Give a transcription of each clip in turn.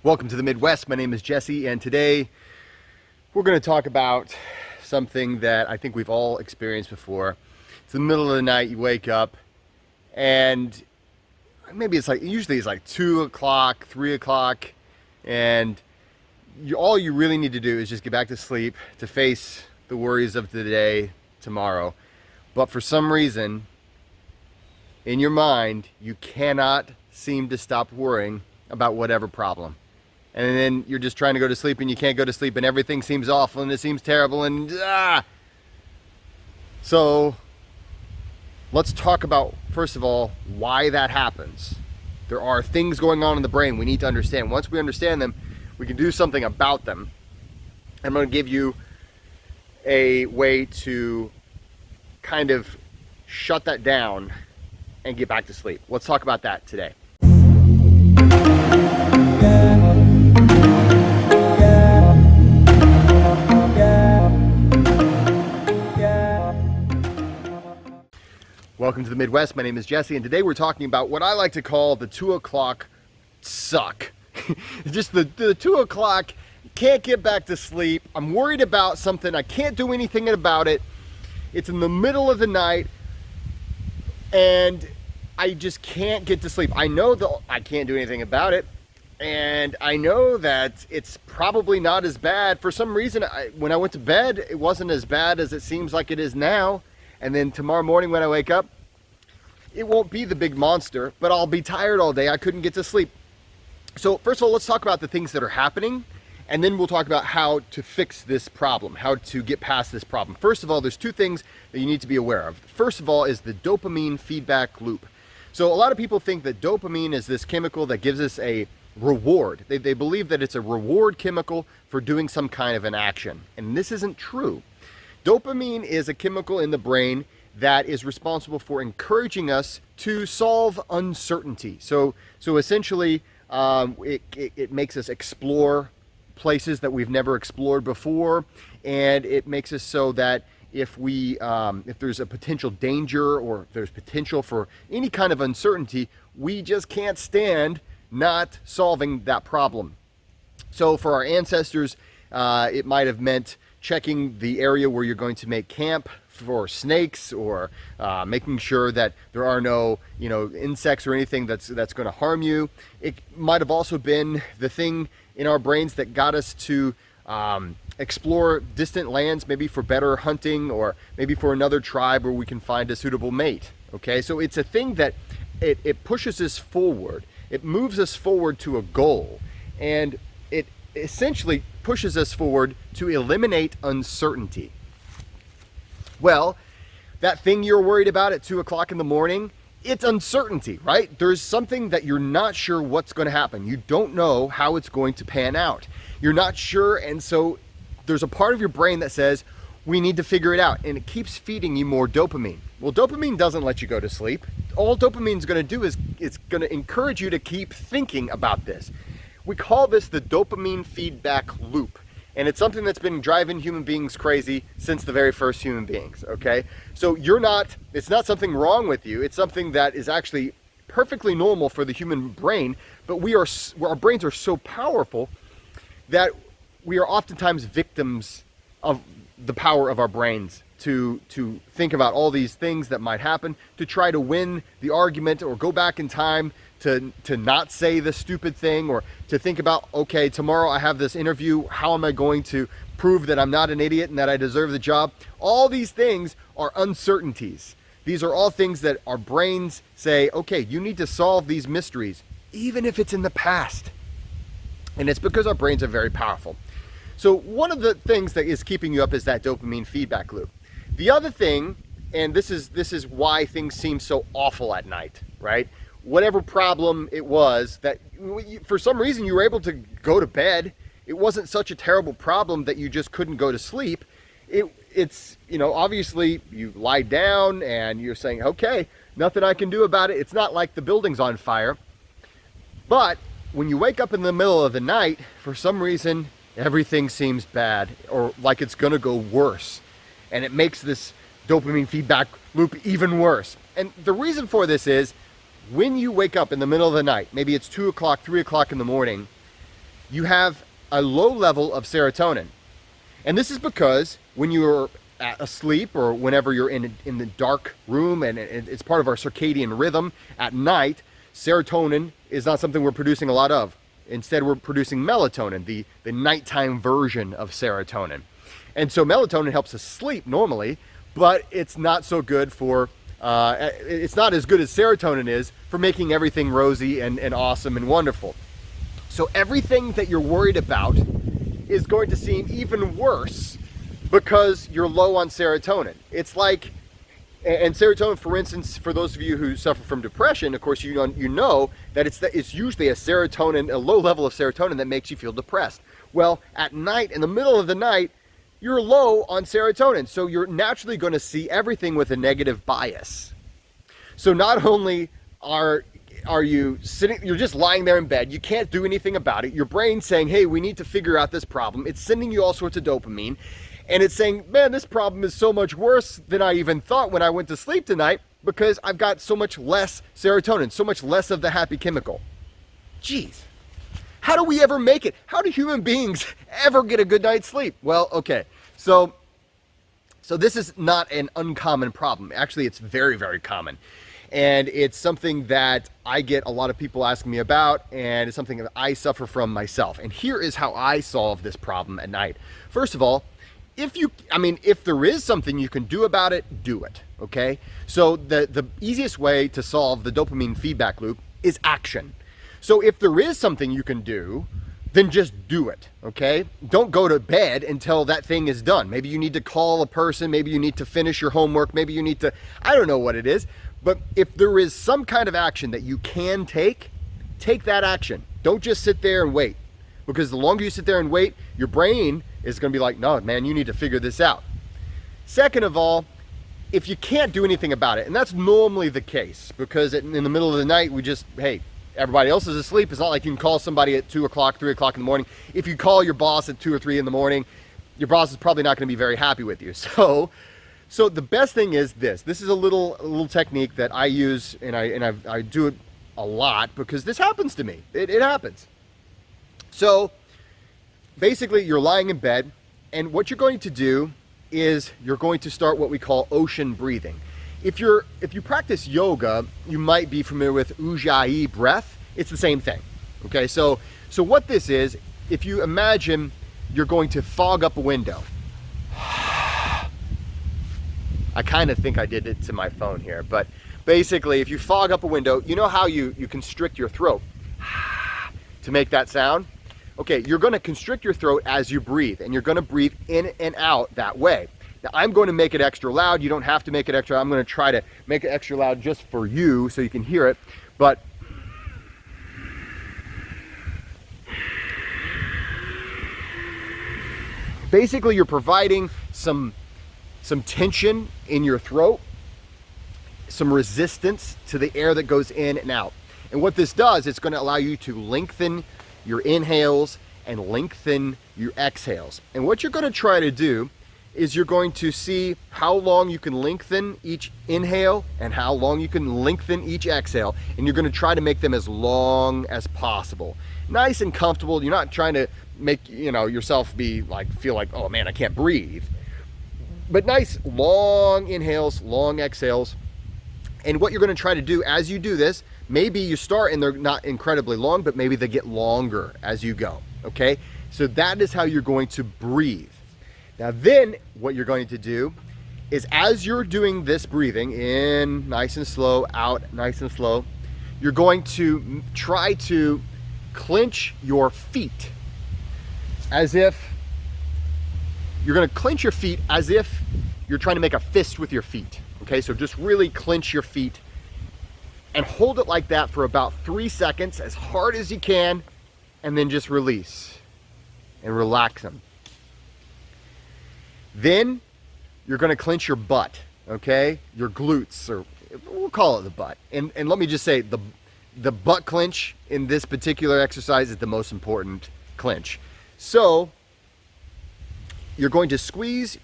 Welcome to the Midwest. My name is Jesse, and today we're going to talk about something that I think we've all experienced before. It's the middle of the night, you wake up, and maybe usually it's like 2 o'clock, 3 o'clock, and all you really need to do is just get back to sleep to face the worries of the day tomorrow. But for some reason, in your mind, you cannot seem to stop worrying about whatever problem. And then you're just trying to go to sleep and you can't go to sleep and everything seems awful and it seems terrible and So let's talk about, first of all, why that happens. There are things going on in the brain we need to understand. Once we understand them, we can do something about them. I'm going to give you a way to kind of shut that down and get back to sleep. Let's talk about that today. Welcome to the Midwest. My name is Jesse, and today we're talking about what I like to call the 2 o'clock suck. Just the 2 o'clock, can't get back to sleep. I'm worried about something. I can't do anything about it. It's in the middle of the night, and I just can't get to sleep. I know that I can't do anything about it, and I know that it's probably not as bad. For some reason, when I went to bed, it wasn't as bad as it seems like it is now. And then tomorrow morning when I wake up, it won't be the big monster, but I'll be tired all day. I couldn't get to sleep. So first of all, let's talk about the things that are happening, and then we'll talk about how to fix this problem, how to get past this problem. First of all, there's two things that you need to be aware of. First of all is the dopamine feedback loop. So a lot of people think that dopamine is this chemical that gives us a reward. They believe that it's a reward chemical for doing some kind of an action, and this isn't true. Dopamine is a chemical in the brain that is responsible for encouraging us to solve uncertainty. So essentially, it makes us explore places that we've never explored before, and it makes us so that if there's a potential danger or if there's potential for any kind of uncertainty, we just can't stand not solving that problem. So for our ancestors, it might have meant checking the area where you're going to make camp for snakes, or making sure that there are no insects or anything that's going to harm you. It might have also been the thing in our brains that got us to explore distant lands, maybe for better hunting, or maybe for another tribe where we can find a suitable mate. Okay, so it's a thing that it pushes us forward. It moves us forward to a goal, and it essentially pushes us forward to eliminate uncertainty. Well, that thing you're worried about at 2 o'clock in the morning, it's uncertainty, right? There's something that you're not sure what's going to happen. You don't know how it's going to pan out. You're not sure, and so there's a part of your brain that says, we need to figure it out, and it keeps feeding you more dopamine. Well, dopamine doesn't let you go to sleep. All dopamine's going to do is it's going to encourage you to keep thinking about this. We call this the dopamine feedback loop, and it's something that's been driving human beings crazy since the very first human beings, okay? So it's not something wrong with you. It's something that is actually perfectly normal for the human brain, but our brains are so powerful that we are oftentimes victims of the power of our brains to think about all these things that might happen, to try to win the argument or go back in time to not say the stupid thing, or to think about, okay, tomorrow I have this interview, how am I going to prove that I'm not an idiot and that I deserve the job? All these things are uncertainties. These are all things that our brains say, okay, you need to solve these mysteries, even if it's in the past. And it's because our brains are very powerful. So one of the things that is keeping you up is that dopamine feedback loop. The other thing, and this is why things seem so awful at night, right? Whatever problem it was that for some reason you were able to go to bed, it wasn't such a terrible problem that you just couldn't go to sleep. It's obviously you lie down and you're saying, okay, nothing I can do about it. It's not like the building's on fire. But when you wake up in the middle of the night, for some reason, everything seems bad or like it's gonna go worse. And it makes this dopamine feedback loop even worse. And the reason for this is when you wake up in the middle of the night, maybe it's 2 o'clock, 3 o'clock in the morning, you have a low level of serotonin. And this is because when you're asleep or whenever you're in the dark room, and it's part of our circadian rhythm at night, serotonin is not something we're producing a lot of. Instead, we're producing melatonin, the nighttime version of serotonin. And so melatonin helps us sleep normally, but it's not so good for, it's not as good as serotonin is for making everything rosy and awesome and wonderful. So everything that you're worried about is going to seem even worse because you're low on serotonin. It's like, and serotonin, for instance, for those of you who suffer from depression, of course, you know that it's usually a low level of serotonin that makes you feel depressed. Well, at night, in the middle of the night, you're low on serotonin, so you're naturally going to see everything with a negative bias. So not only are you sitting, you're just lying there in bed, you can't do anything about it, your brain's saying, hey, we need to figure out this problem, it's sending you all sorts of dopamine, and it's saying, man, this problem is so much worse than I even thought when I went to sleep tonight because I've got so much less serotonin, so much less of the happy chemical. Jeez. How do we ever make it? How do human beings ever get a good night's sleep? Well, okay. So this is not an uncommon problem. Actually, it's very, very common. And it's something that I get a lot of people asking me about, and it's something that I suffer from myself. And here is how I solve this problem at night. First of all, if there is something you can do about it, do it, okay? So the easiest way to solve the dopamine feedback loop is action. So if there is something you can do, then just do it, okay? Don't go to bed until that thing is done. Maybe you need to call a person, maybe you need to finish your homework, maybe you need to, I don't know what it is, but if there is some kind of action that you can take that action. Don't just sit there and wait, because the longer you sit there and wait, your brain is gonna be like, no, man, you need to figure this out. Second of all, if you can't do anything about it, and that's normally the case, because in the middle of the night, hey, everybody else is asleep. It's not like you can call somebody at 2 o'clock, 3 o'clock in the morning. If you call your boss at 2 or 3 in the morning, your boss is probably not gonna be very happy with you. So the best thing is this. This is a little technique that I use, and I do it a lot because this happens to me. It happens. So basically, you're lying in bed, and what you're going to do is you're going to start what we call ocean breathing. If you practice yoga, you might be familiar with Ujjayi breath. It's the same thing. Okay, so what this is, if you imagine you're going to fog up a window. I kind of think I did it to my phone here, but basically, if you fog up a window, you know how you constrict your throat to make that sound? Okay, you're going to constrict your throat as you breathe, and you're going to breathe in and out that way. Now, I'm going to make it extra loud. You don't have to make it extra. I'm going to try to make it extra loud just for you so you can hear it. But basically, you're providing some tension in your throat, some resistance to the air that goes in and out. And what this does, it's going to allow you to lengthen your inhales and lengthen your exhales. And what you're going to try to do is you're going to see how long you can lengthen each inhale and how long you can lengthen each exhale. And you're going to try to make them as long as possible. Nice and comfortable. You're not trying to make yourself feel like, oh man, I can't breathe. But nice long inhales, long exhales. And what you're going to try to do as you do this, maybe you start and they're not incredibly long, but maybe they get longer as you go, okay? So that is how you're going to breathe. Now then, what you're going to do is as you're doing this breathing, in nice and slow, out nice and slow, you're going to try to clench your feet as if you're going to clench your feet as if you're trying to make a fist with your feet. Okay, so just really clench your feet and hold it like that for about 3 seconds, as hard as you can, and then just release and relax them. Then you're going to clench your butt, okay? Your glutes, or we'll call it the butt. And let me just say, the butt clench in this particular exercise is the most important clench. So you're going to squeeze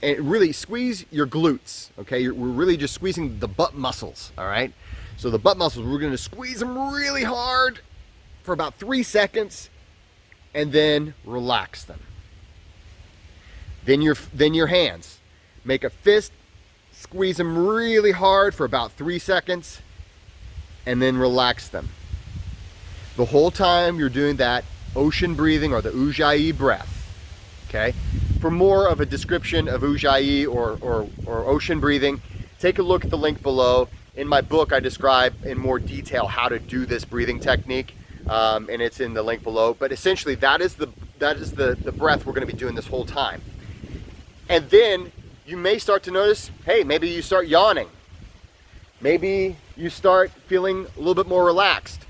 and really squeeze your glutes, okay? We're really just squeezing the butt muscles, all right? So the butt muscles, we're gonna squeeze them really hard for about 3 seconds, and then relax them. Then your hands. Make a fist, squeeze them really hard for about 3 seconds, and then relax them. The whole time you're doing that ocean breathing or the ujjayi breath, okay? For more of a description of ujjayi or ocean breathing, take a look at the link below. In my book, I describe in more detail how to do this breathing technique, and it's in the link below. But essentially, that is the breath we're going to be doing this whole time. And then you may start to notice, hey, maybe you start yawning. Maybe you start feeling a little bit more relaxed.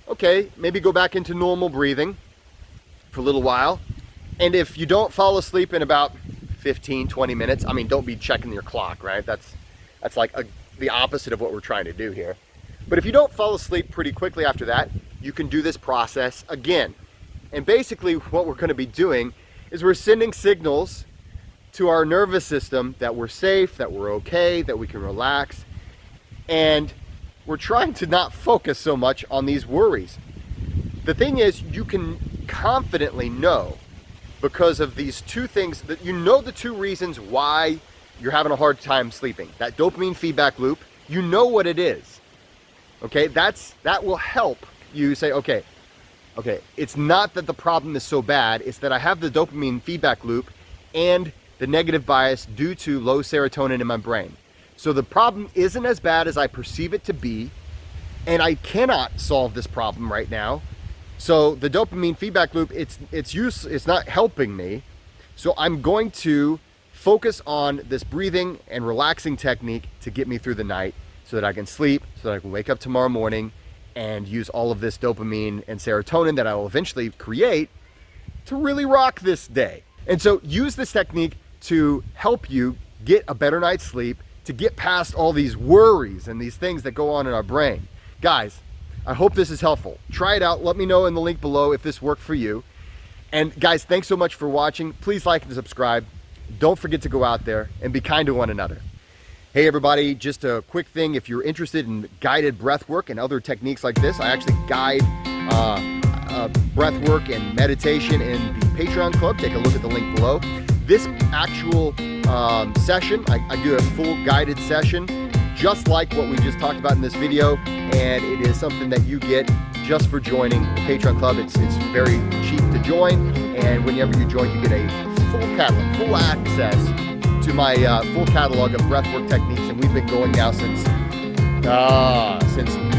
Okay, maybe go back into normal breathing for a little while. And if you don't fall asleep in about 15, 20 minutes, I mean, don't be checking your clock, right? That's like the opposite of what we're trying to do here. But if you don't fall asleep pretty quickly after that, you can do this process again. And basically what we're going to be doing is we're sending signals to our nervous system that we're safe, that we're okay, that we can relax. And we're trying to not focus so much on these worries. The thing is, you can confidently know, because of these two things, that you know the two reasons why you're having a hard time sleeping. That dopamine feedback loop, you know what it is. Okay, that will help you say, okay, it's not that the problem is so bad, it's that I have the dopamine feedback loop and the negative bias due to low serotonin in my brain. So the problem isn't as bad as I perceive it to be, and I cannot solve this problem right now. So the dopamine feedback loop, it's not helping me. So I'm going to focus on this breathing and relaxing technique to get me through the night so that I can sleep, so that I can wake up tomorrow morning and use all of this dopamine and serotonin that I will eventually create to really rock this day. And so use this technique to help you get a better night's sleep, to get past all these worries and these things that go on in our brain. Guys, I hope this is helpful. Try it out. Let me know in the link below if this worked for you. And guys, thanks so much for watching. Please like and subscribe. Don't forget to go out there and be kind to one another. Hey everybody, just a quick thing. If you're interested in guided breath work and other techniques like this, I actually guide breath work and meditation in the Patreon club. Take a look at the link below. This actual session, I do a full guided session just like what we just talked about in this video, and it is something that you get just for joining the Patreon club. It's very cheap to join, and whenever you join, you get a full catalog, full access to my full catalog of breathwork techniques, and we've been going now since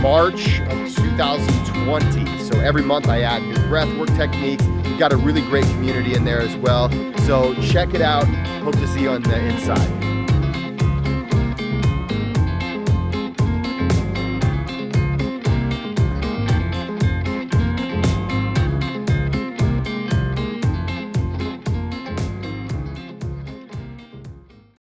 March of 2020. So every month I add new breathwork techniques. We've got a really great community in there as well. So check it out. Hope to see you on the inside.